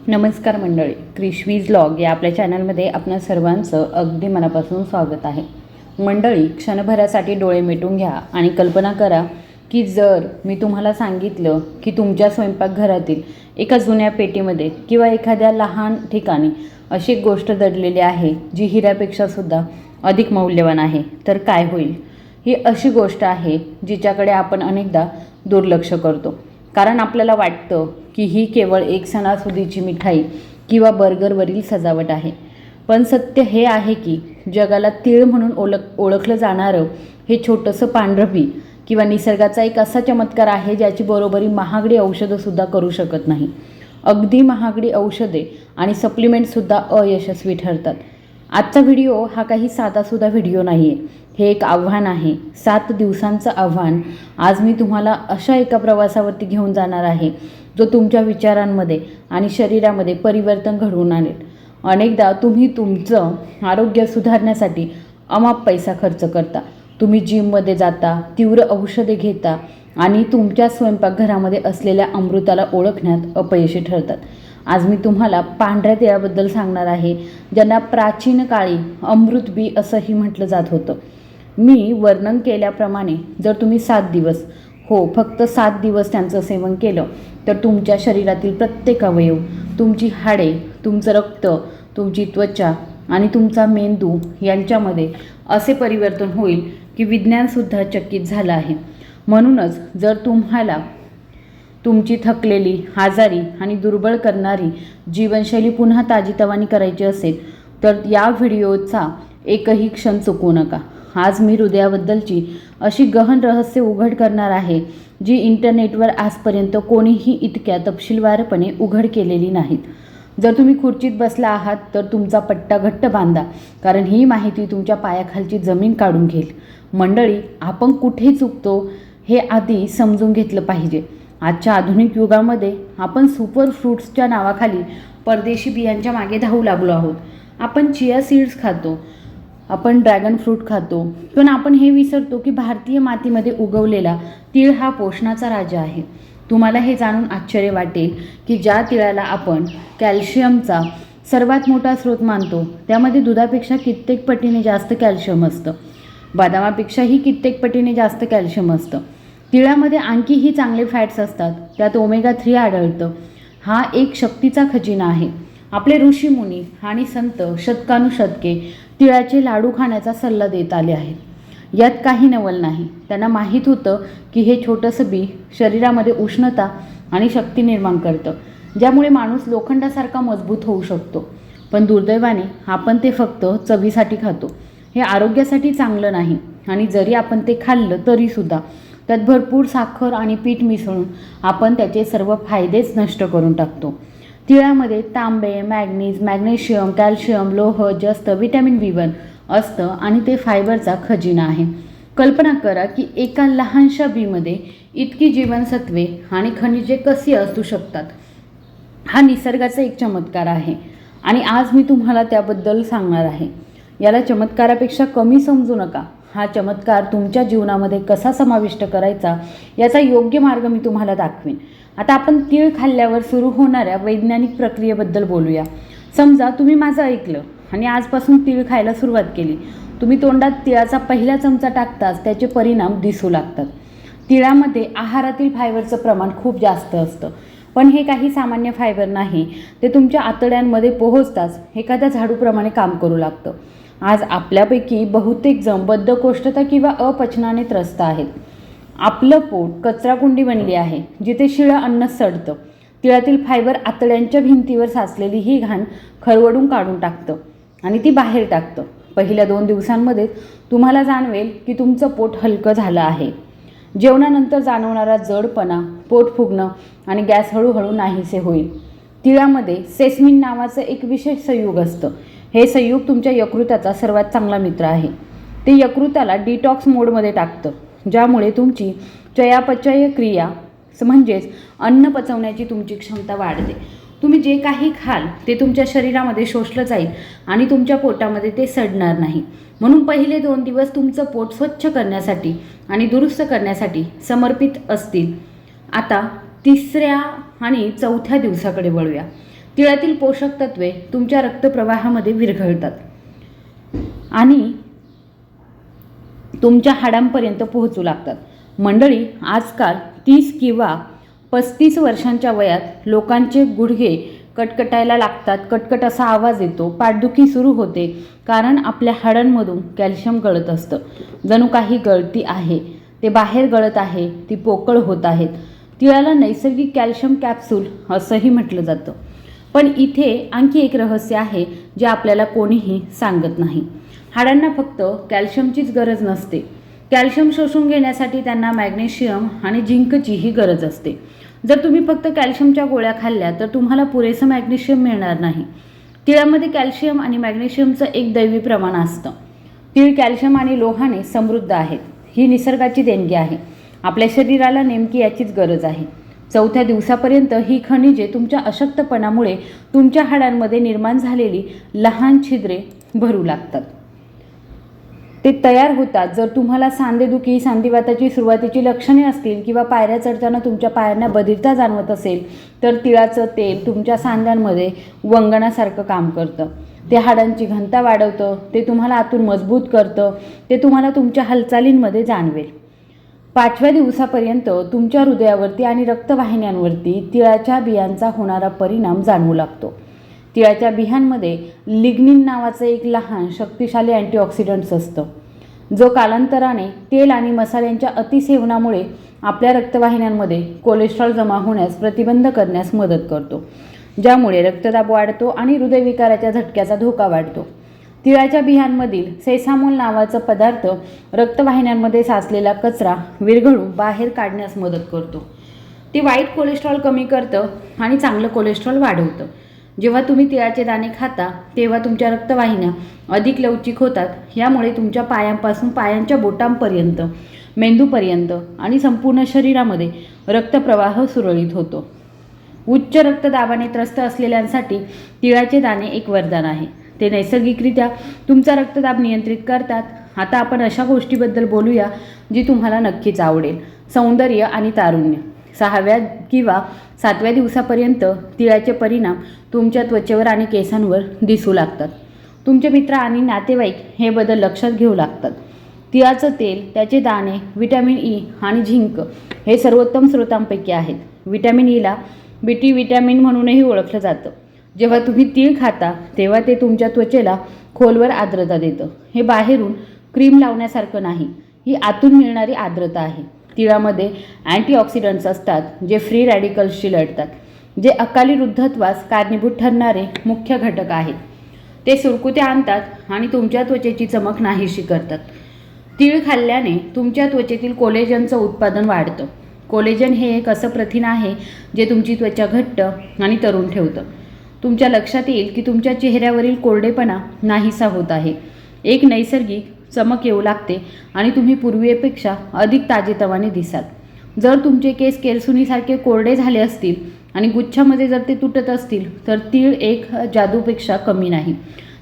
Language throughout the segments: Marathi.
नमस्कार मंडळी, क्रिशवीज व्लॉग या आपल्या चॅनलमध्ये आपणा सर्वांचं अगदी मनापासून स्वागत आहे. मंडळी, क्षणभरासाठी डोळे मिटून घ्या आणि कल्पना करा की जर मी तुम्हाला सांगितलं की तुमच्या स्वयंपाकघरातील एका जुन्या पेटीमध्ये किंवा एखाद्या लहान ठिकाणी अशी एक गोष्ट दडलेली आहे जी हिऱ्यापेक्षासुद्धा अधिक मौल्यवान आहे, तर काय होईल? ही अशी गोष्ट आहे जिच्याकडे आपण अनेकदा दुर्लक्ष करतो, कारण आपल्याला वाटतं की ही केवळ एक सणासुदीची मिठाई किंवा बर्गरवरील सजावट आहे. पण सत्य हे आहे की जगाला तीळ म्हणून ओळखलं जाणारं हे छोटंसं पांढरं बी किंवा निसर्गाचा एक असा चमत्कार आहे ज्याची बरोबरी महागडी औषधंसुद्धा करू शकत नाही. अगदी महागडी औषधे आणि सप्लिमेंटसुद्धा अयशस्वी ठरतात. आजचा व्हिडिओ हा काही साधासुद्धा व्हिडिओ नाही आहे, हे एक आव्हान आहे. 7 दिवसांचं आव्हान. आज मी तुम्हाला अशा एका प्रवासावरती घेऊन जाणार आहे जो तुमच्या विचारांमध्ये आणि शरीरामध्ये परिवर्तन घडवून आणेल. अनेकदा तुम्ही तुमचं आरोग्य सुधारण्यासाठी अमाप पैसा खर्च करता. तुम्ही जिममध्ये जाता, तीव्र औषधे घेता आणि तुमच्या स्वयंपाकघरामध्ये असलेल्या अमृताला ओळखण्यात अपयशी ठरतात. आज मी तुम्हाला पांढऱ्या तिळाबद्दल सांगणार आहे, ज्यांना प्राचीन काळी अमृत बी असंही म्हटलं जात होतं. मी वर्णन केल्याप्रमाणे जर तुम्ही 7 दिवस, फक्त 7 दिवस त्यांचं सेवन केलं तर तुमच्या शरीरातील प्रत्येक अवयव, तुमची हाडे, तुमचं रक्त, तुमची त्वचा आणि तुमचा मेंदू यांच्यामध्ये असे परिवर्तन होईल की विज्ञानसुद्धा चकित झालं आहे. म्हणूनच जर तुम्हाला तुमची थकलेली, आजारी आणि दुर्बळ करणारी जीवनशैली पुन्हा ताजीतवानी करायची असेल तर या व्हिडिओचा एकही क्षण चुकवू नका. आज मी हृदयाबद्दलची अशी गहन रहस्य उघड करणार आहे जी इंटरनेटवर आजपर्यंत कोणीही इतक्या तपशीलवारपणे उघड केलेली नाहीत. जर तुम्ही खुर्चीत बसला आहात तर तुमचा पट्टा घट्ट बांधा, कारण ही माहिती तुमच्या पायाखालची जमीन काढून घेईल. मंडळी, आपण कुठे चुकतो हे आधी समजून घेतलं पाहिजे. आजच्या आधुनिक युगामध्ये आपण सुपर फ्रूट्सच्या नावाखाली परदेशी बियांच्या मागे धावू लागलो आहोत. आपण चिया सीड्स खातो, आपण ड्रॅगन फ्रूट खातो, पण आपण हे विसरतो की भारतीय मातीमध्ये उगवलेला तीळ हा पोषणाचा राजा आहे. तुम्हाला हे जाणून आश्चर्य वाटेल की ज्या तिळाला आपण कॅल्शियमचा सर्वात मोठा स्रोत मानतो त्यामध्ये दुधापेक्षा कित्येक पटीने जास्त कॅल्शियम असतं. बदामापेक्षाही कित्येक पटीने जास्त कॅल्शियम असतं. तिळामध्ये आणखीही चांगले फॅट्स असतात, त्यात ओमेगा 3 आढळतं. हा एक शक्तीचा खजिना आहे. आपले ऋषीमुनी आणि संत शतकानुशतके तिळाचे लाडू खाण्याचा सल्ला देत आले आहेत. यात काही नवल नाही. त्यांना माहीत होतं की हे छोटंसं बी शरीरामध्ये उष्णता आणि शक्ती निर्माण करतं, ज्यामुळे माणूस लोखंडासारखा मजबूत होऊ शकतो. पण दुर्दैवाने आपण ते फक्त चवीसाठी खातो. हे आरोग्यासाठी चांगलं नाही आणि जरी आपण ते खाल्लं तरीसुद्धा त्यात भरपूर साखर आणि पीठ मिसळून आपण त्याचे सर्व फायदेच नष्ट करून टाकतो. तिळामध्ये तांबे, मॅग्नीज, मॅग्नेशियम, कॅल्शियम, लोह, जस्त, व्हिटॅमिन B1 असतं आणि ते फायबरचा खजिना आहे. कल्पना करा की एका लहानशा बीमध्ये इतकी जीवनसत्वे आणि खनिजे कशी असू शकतात. हा निसर्गाचा एक चमत्कार आहे आणि आज मी तुम्हाला त्याबद्दल सांगणार आहे. याला चमत्कारापेक्षा कमी समजू नका. हा चमत्कार तुमच्या जीवनामध्ये कसा समाविष्ट करायचा याचा योग्य मार्ग मी तुम्हाला दाखवीन. आता आपण तीळ खाल्ल्यावर सुरू होणाऱ्या वैज्ञानिक प्रक्रियेबद्दल बोलूया. समजा तुम्ही माझं ऐकलं आणि आजपासून तीळ खायला सुरुवात केली. तुम्ही तोंडात तिळाचा पहिला चमचा टाकताच त्याचे परिणाम दिसू लागतात. तिळामध्ये आहारातील फायबरचं प्रमाण खूप जास्त असतं, पण हे काही सामान्य फायबर नाही. ते तुमच्या आतड्यांमध्ये पोहोचताच एखाद्या झाडूप्रमाणे काम करू लागतं. आज आपल्यापैकी बहुतेक जण बद्धकोष्ठता किंवा अपचनाने त्रस्त आहेत. आपलं पोट कचराकुंडी बनली आहे जिथे शिळं अन्न सडतं. तिळातील फायबर आतड्यांच्या भिंतीवर साचलेली ही घाण खरवडून काढून टाकतं आणि ती बाहेर टाकतं. पहिल्या 2 दिवसांमध्ये तुम्हाला जाणवेल की तुमचं पोट हलकं झालं आहे. जेवणानंतर जाणवणारा जडपणा, पोट फुगणं आणि गॅस हळूहळू नाहीसे होईल. तिळामध्ये सेसमिन नावाचं एक विशेष संयुग असतं. हे संयुग तुमच्या यकृताचा सर्वात चांगला मित्र आहे. ते यकृताला डिटॉक्स मोडमध्ये टाकतं, ज्यामुळे तुमची चयापचय क्रिया म्हणजेच अन्न पचवण्याची तुमची क्षमता वाढते. तुम्ही जे काही खाल ते तुमच्या शरीरामध्ये शोषलं जाईल आणि तुमच्या पोटामध्ये ते सडणार नाही. म्हणून पहिले 2 दिवस तुमचं पोट स्वच्छ करण्यासाठी आणि दुरुस्त करण्यासाठी समर्पित असतील. आता 3ऱ्या आणि 4थ्या दिवसाकडे वळूया. तिळातील पोषक तत्वे तुमच्या रक्तप्रवाहामध्ये विरघळतात आणि तुमच्या हाडांपर्यंत पोहोचू लागतात. मंडळी, आजकाल 30 किंवा 35 वर्षांच्या वयात लोकांचे गुडघे कटकटायला लागतात, कटकट असा आवाज येतो, पाठदुखी सुरू होते, कारण आपल्या हाडांमधून कॅल्शियम गळत असतं. जणू काही गळती आहे, ते बाहेर गळत आहे, ती पोकळ होत आहेत. तिळाला नैसर्गिक कॅल्शियम कॅप्सूल असंही म्हटलं जातं. पण इथे आणखी एक रहस्य आहे जे आपल्याला कोणीही सांगत नाही. हाडांना फक्त कॅल्शियमचीच गरज नसते. कॅल्शियम शोषून घेण्यासाठी त्यांना मॅग्नेशियम आणि झिंकचीही गरज असते. जर तुम्ही फक्त कॅल्शियमच्या गोळ्या खाल्ल्या तर तुम्हाला पुरेसं मॅग्नेशियम मिळणार नाही. तिळामध्ये कॅल्शियम आणि मॅग्नेशियमचं एक दैवी प्रमाण असतं. तीळ कॅल्शियम आणि लोहाने समृद्ध आहेत. ही निसर्गाची देणगी आहे. आपल्या शरीराला नेमकी याचीच गरज आहे. 4थ्या दिवसापर्यंत ही खनिजे तुमच्या अशक्तपणामुळे तुमच्या हाडांमध्ये निर्माण झालेली लहान छिद्रे भरू लागतात. ते तयार होतात. जर तुम्हाला सांधेदुखी, सांधिवाताची सुरुवातीची लक्षणे असतील किंवा पायऱ्या चढताना तुमच्या पायांना बधिरता जाणवत असेल तर तिळाचं तेल तुमच्या सांध्यांमध्ये वंगणासारखं काम करतं. ते हाडांची घनता वाढवतं, ते तुम्हाला आतून मजबूत करतं, ते तुम्हाला तुमच्या हालचालींमध्ये जाणवेल. 5व्या दिवसापर्यंत तुमच्या हृदयावरती आणि रक्तवाहिन्यांवरती तिळाच्या बियांचा होणारा परिणाम जाणवू लागतो. तिळाच्या बियांमध्ये लिग्निन नावाचं एक लहान शक्तिशाली अँटीऑक्सिडंट्स असतं, जो कालांतराने तेल आणि मसाल्यांच्या अतिसेवनामुळे आपल्या रक्तवाहिन्यांमध्ये कोलेस्ट्रॉल जमा होण्यास प्रतिबंध करण्यास मदत करतो, ज्यामुळे रक्तदाब वाढतो आणि हृदयविकाराच्या झटक्याचा धोका वाढतो. तिळाच्या बियांमधील सेसामोल नावाचा पदार्थ रक्तवाहिन्यांमध्ये साचलेला कचरा विरघळून बाहेर काढण्यास मदत करतो. ते वाईट कोलेस्ट्रॉल कमी करतं आणि चांगलं कोलेस्ट्रॉल वाढवतं. जेव्हा तुम्ही तिळाचे दाणे खाता तेव्हा तुमच्या रक्तवाहिन्या अधिक लवचिक होतात. यामुळे तुमच्या पायांपासून पायांच्या बोटांपर्यंत, मेंदूपर्यंत आणि संपूर्ण शरीरामध्ये रक्तप्रवाह सुरळीत होतो. उच्च रक्तदाबाने त्रस्त असलेल्यांसाठी तिळाचे दाणे एक वरदान आहे. ते नैसर्गिकरित्या तुमचा रक्तदाब नियंत्रित करतात. आता आपण अशा गोष्टीबद्दल बोलूया जी तुम्हाला नक्कीच आवडेल: सौंदर्य आणि तारुण्य. 6व्या किंवा 7व्या दिवसापर्यंत तिळाचे परिणाम तुमच्या त्वचेवर आणि केसांवर दिसू लागतात. तुमचे मित्र आणि नातेवाईक हे बदल लक्षात घेऊ लागतात. तिळाचं तेल, त्याचे दाणे, व्हिटॅमिन ई आणि झिंक हे सर्वोत्तम स्रोतांपैकी आहेत. व्हिटॅमिन ईला बीटी व्हिटॅमिन म्हणूनही ओळखलं जातं. जेव्हा तुम्ही तीळ खाता तेव्हा ते तुमच्या त्वचेला खोलवर आर्द्रता देतं. हे बाहेरून क्रीम लावण्यासारखं नाही, ही आतून मिळणारी आर्द्रता आहे. तिळामध्ये अँटीऑक्सिडंट्स असतात जे फ्री रॅडिकल्सशी लढतात, जे अकाली वृद्धत्वास कारणीभूत ठरणारे मुख्य घटक आहेत. ते सुरकुत्या आणतात आणि तुमच्या त्वचेची चमक नाहीशी करतात. तीळ खाल्ल्याने तुमच्या त्वचेतील कोलेजनचं उत्पादन वाढतं. कोलेजन हे एक असं प्रथिन आहे जे तुमची त्वचा घट्ट आणि तरुण ठेवतं. तुमच्या लक्षात येईल की तुमच्या चेहऱ्यावरील कोरडेपणा नाहीसा होत आहे. एक नैसर्गिक चमक येऊ लागते आणि तुम्ही पूर्वीपेक्षा अधिक ताजेतवाने दिसाल. जर तुमचे केस केरसुणीसारखे कोरडे झाले असतील आणि गुच्छामध्ये जर ते तुटत असतील तर तीळ एक जादूपेक्षा कमी नाही.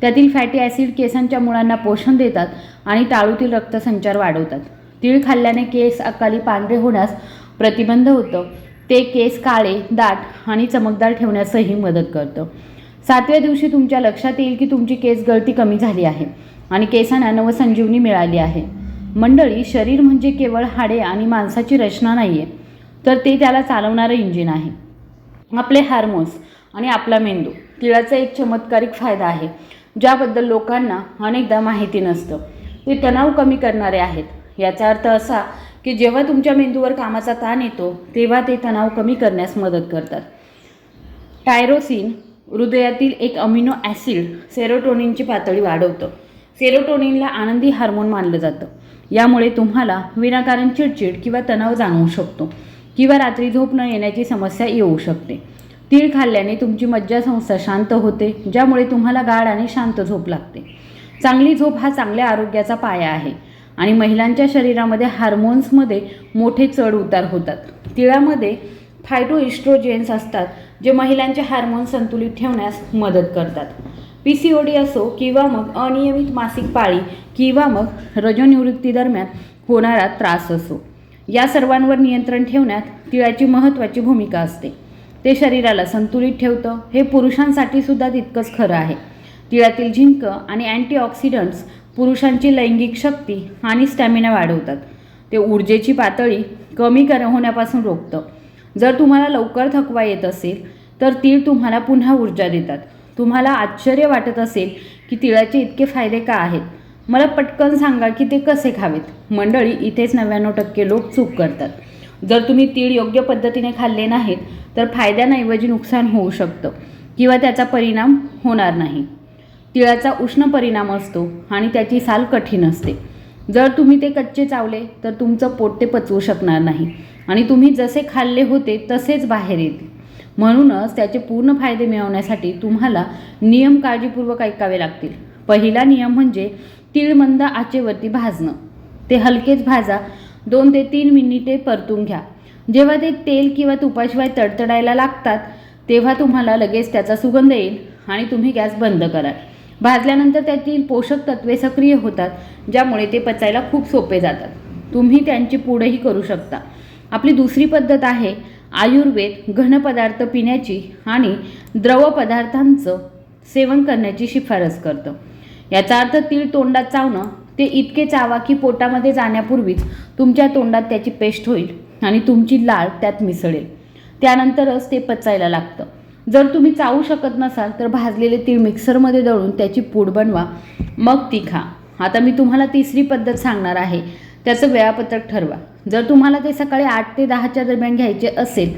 त्यातील फॅटी ॲसिड केसांच्या मुळांना पोषण देतात आणि टाळूतील रक्तसंचार वाढवतात. तीळ खाल्ल्याने केस अकाली पांढरे होण्यास प्रतिबंध होतं. ते केस काळे, दाट आणि चमकदार ठेवण्यासही मदत करतं. 7व्या दिवशी तुमच्या लक्षात येईल की तुमची केस गळती कमी झाली आहे आणि केसांना नवसंजीवनी मिळाली आहे. मंडळी, शरीर म्हणजे केवळ हाडे आणि मांसाची रचना नाही आहे, तर ते त्याला चालवणारं इंजिन आहे. आपले हार्मोन्स आणि आपला मेंदू. तिळाचा एक चमत्कारिक फायदा आहे ज्याबद्दल लोकांना अनेकदा माहिती नसतं. ते तणाव कमी करणारे आहेत. याचा अर्थ असा की जेव्हा तुमच्या मेंदूवर कामाचा ताण येतो तेव्हा ते तणाव कमी करण्यास मदत करतात. टायरोसिन हृदयातील एक अमिनो ॲसिड सेरोटोनिनची पातळी वाढवतं. सेरोटोनिनला आनंदी हार्मोन मानलं जातं. यामुळे तुम्हाला विनाकारण चिडचिड किंवा तणाव जाणवू शकतो किंवा रात्री झोप न येण्याची समस्या येऊ शकते. तीळ खाल्ल्याने तुमची मज्जासंस्था शांत होते, ज्यामुळे तुम्हाला गाढ आणि शांत झोप लागते. चांगली झोप हा चांगल्या आरोग्याचा पाया आहे आणि महिलांच्या शरीरामध्ये हार्मोन्समध्ये मोठे चढ उतार होतात. तिळामध्ये फायटोइस्ट्रोजेन्स असतात जे महिलांचे हार्मोन संतुलित ठेवण्यास मदत करतात. PCOD असो किंवा मग अनियमित मासिक पाळी किंवा मग रजोनिवृत्ती दरम्यान होणारा त्रास असो, या सर्वांवर नियंत्रण ठेवण्यात तिळाची महत्त्वाची भूमिका असते. ते शरीराला संतुलित ठेवतं. हे पुरुषांसाठी सुद्धा तितकंच खरं आहे. तिळातील झिंक आणि अँटीऑक्सिडंट्स पुरुषांची लैंगिक शक्ती आणि स्टॅमिना वाढवतात. ते ऊर्जेची पातळी कमी होण्यापासून रोखतं. जर तुम्हाला लवकर थकवा येत असेल तर तीळ तुम्हाला पुन्हा ऊर्जा देतात. तुम्हाला आश्चर्य वाटत असेल की तिळाचे इतके फायदे का आहेत. मला पटकन सांगा की ते कसे खावेत. मंडळी, इथेच 99% लोक चूक करतात. जर तुम्ही तीळ योग्य पद्धतीने खाल्ले नाहीत तर फायद्यांऐवजी नुकसान होऊ शकतं किंवा त्याचा परिणाम होणार नाही. तिळाचा उष्ण परिणाम असतो आणि त्याची साल कठीण असते. जर तुम्ही ते कच्चे चावले तर तुमचं पोट ते पचवू शकणार नाही आणि तुम्ही जसे खाल्ले होते तसेच बाहेर येतील. म्हणूनच त्याचे पूर्ण फायदे मिळवण्यासाठी तुम्हाला नियम काळजीपूर्वक ऐकावे लागतील. पहिला नियम म्हणजे तीळ मंद आचेवरती भाजणं. ते हलकेच भाजा. 2 ते 3 मिनिटे परतून घ्या. जेव्हा ते तेल किंवा तुपाशिवाय तडतडायला लागतात तेव्हा तुम्हाला लगेच त्याचा सुगंध येईल आणि तुम्ही गॅस बंद कराल. भाजल्यानंतर त्यातील पोषक तत्वे सक्रिय होतात, ज्यामुळे ते पचायला खूप सोपे जातात. तुम्ही त्यांची पुढेही करू शकता. आपली दुसरी पद्धत आहे आयुर्वेद घन पदार्थ पिण्याची आणि द्रव पदार्थांचं सेवन करण्याची शिफारस करतं. याचा अर्थ तीळ तोंडात चावणं. ते इतके चावा की पोटामध्ये जाण्यापूर्वीच तुमच्या तोंडात त्याची पेस्ट होईल आणि तुमची लाळ त्यात मिसळेल. त्यानंतरच ते पचायला लागतं. जर तुम्ही चावू शकत नसाल तर भाजलेले तीळ मिक्सरमध्ये दळून त्याची पूड बनवा, मग ती खा. आता मी तुम्हाला तिसरी पद्धत सांगणार आहे. त्याचं वेळापत्रक ठरवा. जर तुम्हाला ते सकाळी 8 ते 10च्या दरम्यान घ्यायचे असेल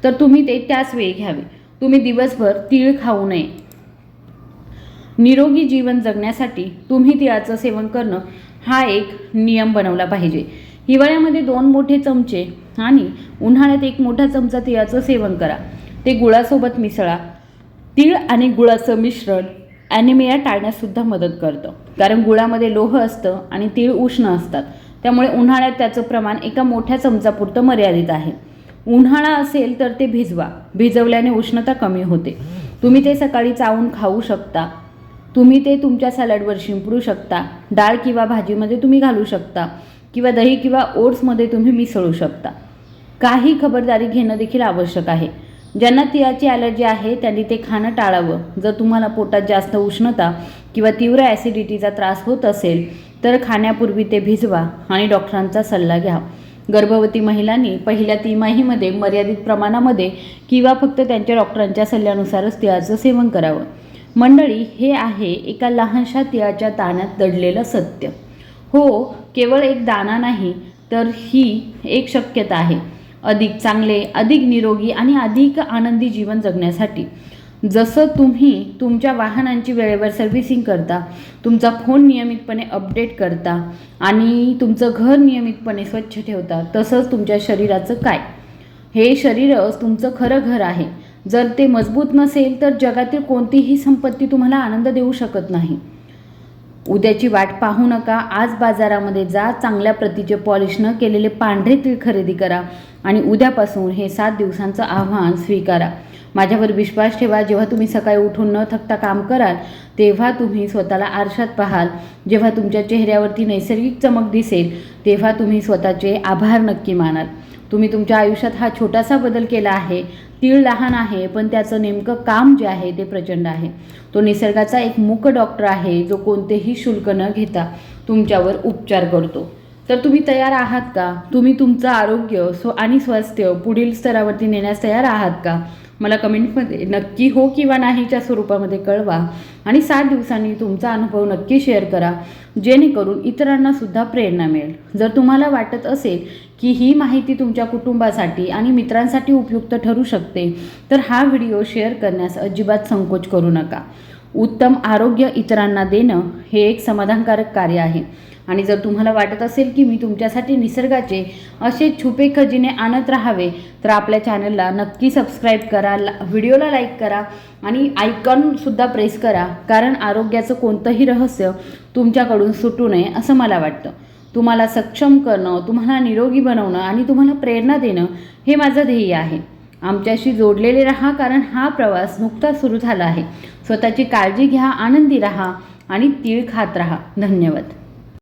तर तुम्ही ते त्याच वेळी घ्यावे. तुम्ही दिवसभर तीळ खाऊ नये. निरोगी जीवन जगण्यासाठी तुम्ही तिळाचं सेवन करणं हा एक नियम बनवला पाहिजे. हिवाळ्यामध्ये 2 मोठे चमचे आणि उन्हाळ्यात 1 मोठा चमचा तिळाचं सेवन करा. ते गुळासोबत मिसळा. तीळ आणि गुळाचं मिश्रण ॲनिमिया टाळण्याससुद्धा मदत करतं, कारण गुळामध्ये लोह असतं आणि तीळ उष्ण असतात. त्यामुळे उन्हाळ्यात त्याचं प्रमाण 1 मोठ्या चमचापुरतं मर्यादित आहे. उन्हाळा असेल तर ते भिजवा. भिजवल्याने उष्णता कमी होते. तुम्ही ते सकाळी चावून खाऊ शकता. तुम्ही ते तुमच्या सॅलडवर शिंपडू शकता. डाळ किंवा भाजीमध्ये तुम्ही घालू शकता किंवा दही किंवा ओट्समध्ये तुम्ही मिसळू शकता. काही खबरदारी घेणं देखील आवश्यक आहे. ज्यांना तिळाची ॲलर्जी आहे त्यांनी ते खाणं टाळावं. जर तुम्हाला पोटात जास्त उष्णता किंवा तीव्र ॲसिडिटीचा त्रास होत असेल तर खाण्यापूर्वी ते भिजवा आणि डॉक्टरांचा सल्ला घ्या. गर्भवती महिलांनी पहिल्या तिमाहीमध्ये मर्यादित प्रमाणामध्ये किंवा फक्त त्यांच्या डॉक्टरांच्या सल्ल्यानुसारच तिळाचं सेवन करावं. मंडळी, हे आहे एका लहानशा तिळाच्या दाण्यात दडलेलं सत्य. हो, केवळ एक दाणा नाही तर ही एक शक्यता आहे अधिक चांगले, अधिक निरोगी आणि अधिक आनंदी जीवन जगण्यासाठी. जसं तुम्ही तुमच्या वाहनांची वेळेवर सर्व्हिसिंग करता, तुमचा फोन नियमितपणे अपडेट करता आणि तुमचं घर नियमितपणे स्वच्छ ठेवता, तसंच तुमच्या शरीराचं काय. हे शरीरच तुमचं खरं घर आहे. जर ते मजबूत नसेल तर जगातील कोणतीही संपत्ती तुम्हाला आनंद देऊ शकत नाही. उद्याची वाट पाहू नका. आज बाजारामध्ये जा, चांगल्या प्रतीचे पॉलिश न केलेले पांढरे तीळ खरेदी करा आणि उद्यापासून हे 7 दिवसांचं आव्हान स्वीकारा. माझ्यावर विश्वास ठेवा. जेव्हा तुम्ही सकाळी उठून न थकता काम कराल तेव्हा तुम्ही स्वतःला आरशात पाहाल. जेव्हा तुमच्या चेहऱ्यावरती नैसर्गिक चमक दिसेल तेव्हा तुम्ही स्वतःचे आभार नक्की मानाल. तुम्ही तुमच्या आयुष्यात हा छोटासा बदल केला आहे. तीळ लहान आहे पण त्याचं नेमकं काम जे आहे ते प्रचंड आहे. तो निसर्गाचा एक मूक डॉक्टर आहे जो कोणतेही शुल्क न घेता तुमच्यावर उपचार करतो. तर तुम्ही तयार आहात का? तुम्ही तुमचं आरोग्य आणि स्वास्थ्य पुढील स्तरावरती नेण्यास तयार आहात का? मला कमेंटमध्ये नक्की हो किंवा नाहीच्या स्वरूपामध्ये कळवा आणि 7 दिवसांनी तुमचा अनुभव नक्की शेअर करा, जेणेकरून इतरांनासुद्धा प्रेरणा मिळेल. जर तुम्हाला वाटत असेल की ही माहिती तुमच्या कुटुंबासाठी आणि मित्रांसाठी उपयुक्त ठरू शकते तर हा व्हिडिओ शेअर करण्यास अजिबात संकोच करू नका. उत्तम आरोग्य इतरांना देणं हे एक समाधानकारक कार्य आहे आणि जर तुम्हाला वाटत असेल की मी तुमच्यासाठी निसर्गाचे असे छुपे खजिने आणत राहावे तर आपल्या चॅनलला नक्की सबस्क्राईब करा, व्हिडिओला लाईक करा आणि आयकॉनसुद्धा प्रेस करा, कारण आरोग्याचं कोणतंही रहस्य तुमच्याकडून सुटू नये असं मला वाटतं. तुम्हाला सक्षम करणं, तुम्हाला निरोगी बनवणं आणि तुम्हाला प्रेरणा देणं हे माझं ध्येय आहे. आमच्याशी जोडलेले राहा, कारण हा प्रवास नुकताच सुरू झाला आहे. स्वतःची काळजी घ्या, आनंदी राहा आणि तीळ खात राहा. धन्यवाद.